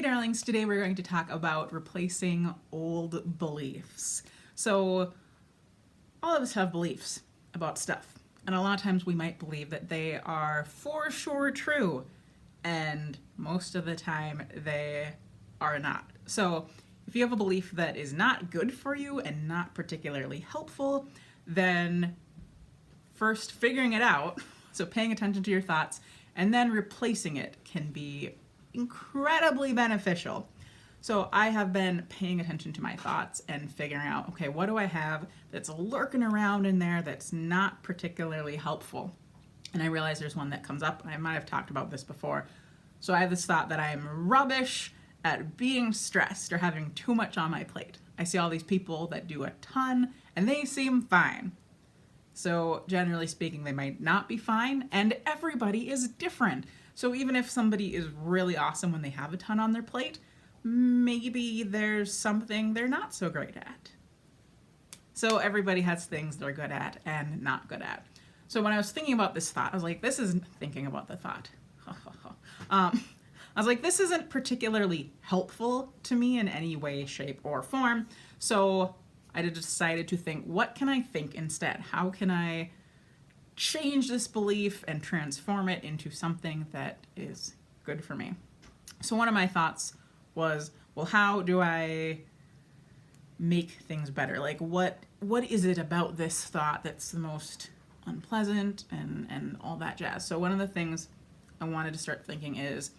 Hey darlings, today we're going to talk about replacing old beliefs. So all of us have beliefs about stuff, and a lot of times we might believe that they are for sure true, and most of the time they are not. So if you have a belief that is not good for you and not particularly helpful, then first figuring it out, so paying attention to your thoughts, and then replacing it can be incredibly beneficial. So I have been paying attention to my thoughts and figuring out, okay, what do I have that's lurking around in there that's not particularly helpful? And I realize there's one that comes up, and I might have talked about this before. So I have this thought that I am rubbish at being stressed or having too much on my plate. I see all these people that do a ton and they seem fine. So generally speaking, they might not be fine, and everybody is different. So even if somebody is really awesome when they have a ton on their plate, maybe there's something they're not so great at. So everybody has things they're good at and not good at. So when I was thinking about this thought, I was like, this isn't thinking about the thought. I was like, this isn't particularly helpful to me in any way, shape, or form. So I decided to think, what can I think instead? How can I change this belief and transform it into something that is good for me? So one of my thoughts was, well, how do I make things better? Like, what is it about this thought that's the most unpleasant and all that jazz? So one of the things I wanted to start thinking is,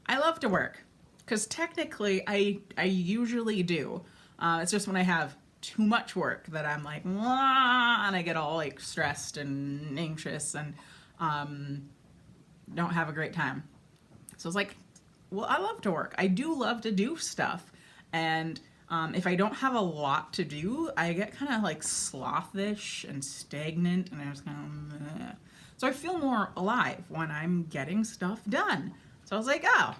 I love to work, because technically I usually do. It's just when I have too much work that I'm like, wah, and I get all like stressed and anxious and don't have a great time. So it's like, well, I love to work. I do love to do stuff. And if I don't have a lot to do, I get kind of like slothish and stagnant, and I just kind of, meh. So I feel more alive when I'm getting stuff done. So I was like, oh,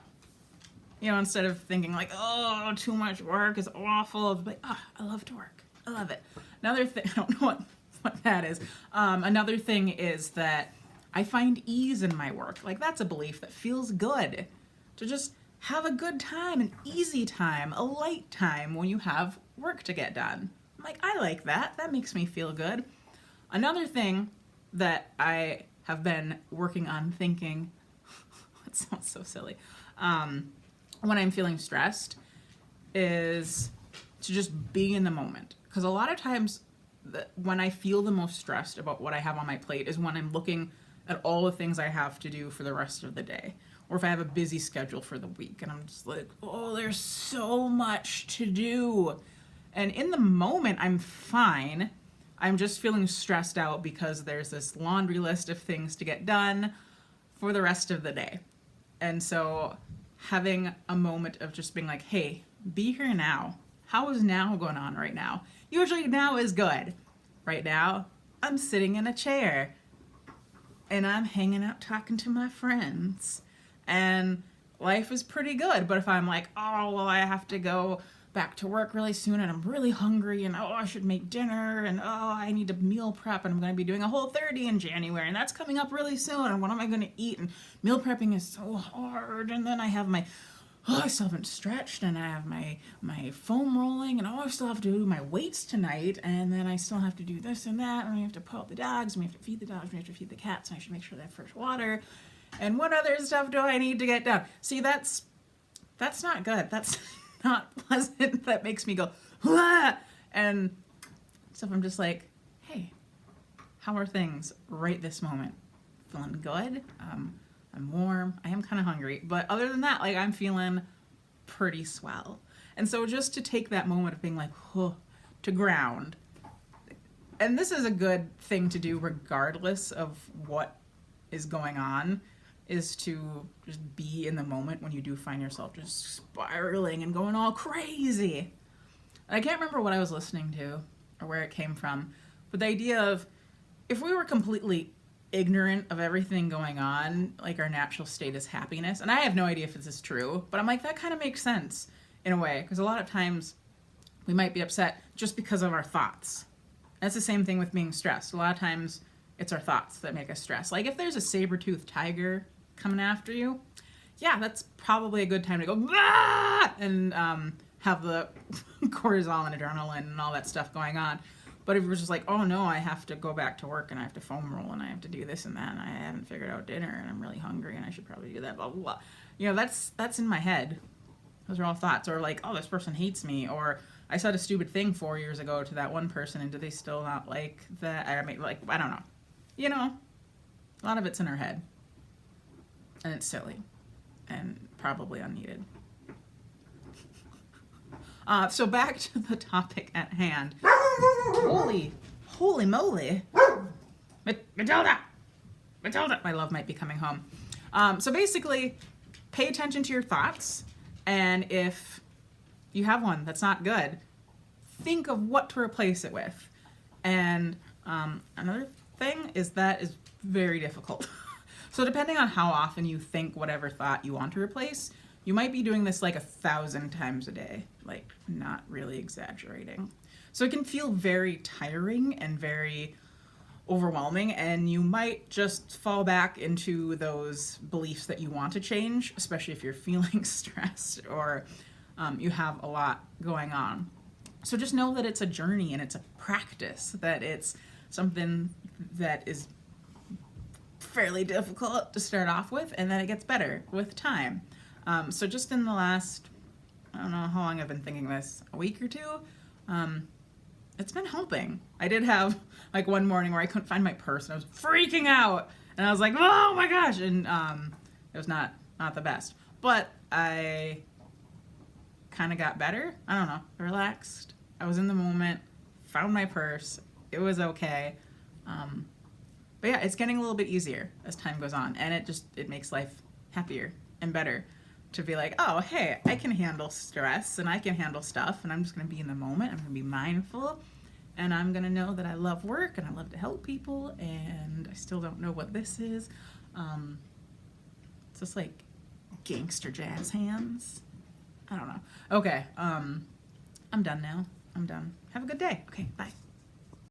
instead of thinking like, oh, too much work is awful, I was like, oh, I love to work. I love it. Another thing, I don't know what that is. Another thing is that I find ease in my work. Like, that's a belief that feels good. To just have a good time, an easy time, a light time when you have work to get done. I'm like, I like that. That makes me feel good. Another thing that I have been working on thinking, it sounds so silly, when I'm feeling stressed, is to just be in the moment. Because a lot of times when I feel the most stressed about what I have on my plate is when I'm looking at all the things I have to do for the rest of the day. Or if I have a busy schedule for the week and I'm just like, oh, there's so much to do. And in the moment, I'm fine. I'm just feeling stressed out because there's this laundry list of things to get done for the rest of the day. And so having a moment of just being like, hey, be here now. How is now going on right now? Usually now is good. Right now, I'm sitting in a chair and I'm hanging out talking to my friends. And life is pretty good. But if I'm like, oh, well, I have to go back to work really soon and I'm really hungry and oh, I should make dinner and oh, I need to meal prep and I'm going to be doing a Whole30 in January and that's coming up really soon and what am I going to eat? And meal prepping is so hard. And then I have I still haven't stretched and I have my foam rolling and I still have to do my weights tonight and then I still have to do this and that and we have to put out the dogs and we have to feed the dogs and we have to feed the cats and I should make sure they have fresh water. And what other stuff do I need to get done? See, that's not good. That's not pleasant. That makes me go, ah! And so I'm just like, hey, how are things right this moment? Feeling good? I'm warm. I am kind of hungry. But other than that, like, I'm feeling pretty swell. And so just to take that moment of being like, oh, to ground. And this is a good thing to do regardless of what is going on, is to just be in the moment when you do find yourself just spiraling and going all crazy. I can't remember what I was listening to or where it came from, but the idea of if we were completely ignorant of everything going on, like our natural state is happiness, and I have no idea if this is true, but I'm like, that kind of makes sense in a way, because a lot of times we might be upset just because of our thoughts. And it's the same thing with being stressed. A lot of times it's our thoughts that make us stress. Like if there's a saber-toothed tiger coming after you, yeah, that's probably a good time to go "Ah!" and have the cortisol and adrenaline and all that stuff going on. But if you're just like, oh no, I have to go back to work and I have to foam roll and I have to do this and that and I haven't figured out dinner and I'm really hungry and I should probably do that, blah, blah, blah. You know, that's in my head. Those are all thoughts. Or like, oh, this person hates me. Or I said a stupid thing 4 years ago to that one person and do they still not like that? I mean, like, I don't know. You know, a lot of it's in our head. And it's silly. And probably unneeded. So back to the topic at hand. Holy moly. Matilda! My love might be coming home. So basically, pay attention to your thoughts. And if you have one that's not good, think of what to replace it with. And another thing is that is very difficult. So depending on how often you think whatever thought you want to replace, you might be doing this like 1,000 times a day, like not really exaggerating. So it can feel very tiring and very overwhelming, and you might just fall back into those beliefs that you want to change, especially if you're feeling stressed or you have a lot going on. So just know that it's a journey and it's a practice, that it's something that is fairly difficult to start off with, and then it gets better with time. So just in the last, I don't know how long I've been thinking this, a week or two, it's been helping. I did have like one morning where I couldn't find my purse and I was freaking out, and I was like, oh my gosh, and it was not the best. But I kind of got better. I don't know, relaxed. I was in the moment, found my purse. It was okay. But yeah, it's getting a little bit easier as time goes on, and it makes life happier and better to be like, oh, hey, I can handle stress and I can handle stuff, and I'm just going to be in the moment. I'm going to be mindful, and I'm going to know that I love work and I love to help people, and I still don't know what this is. It's just like gangster jazz hands. I don't know. Okay, I'm done now. I'm done. Have a good day. Okay, bye.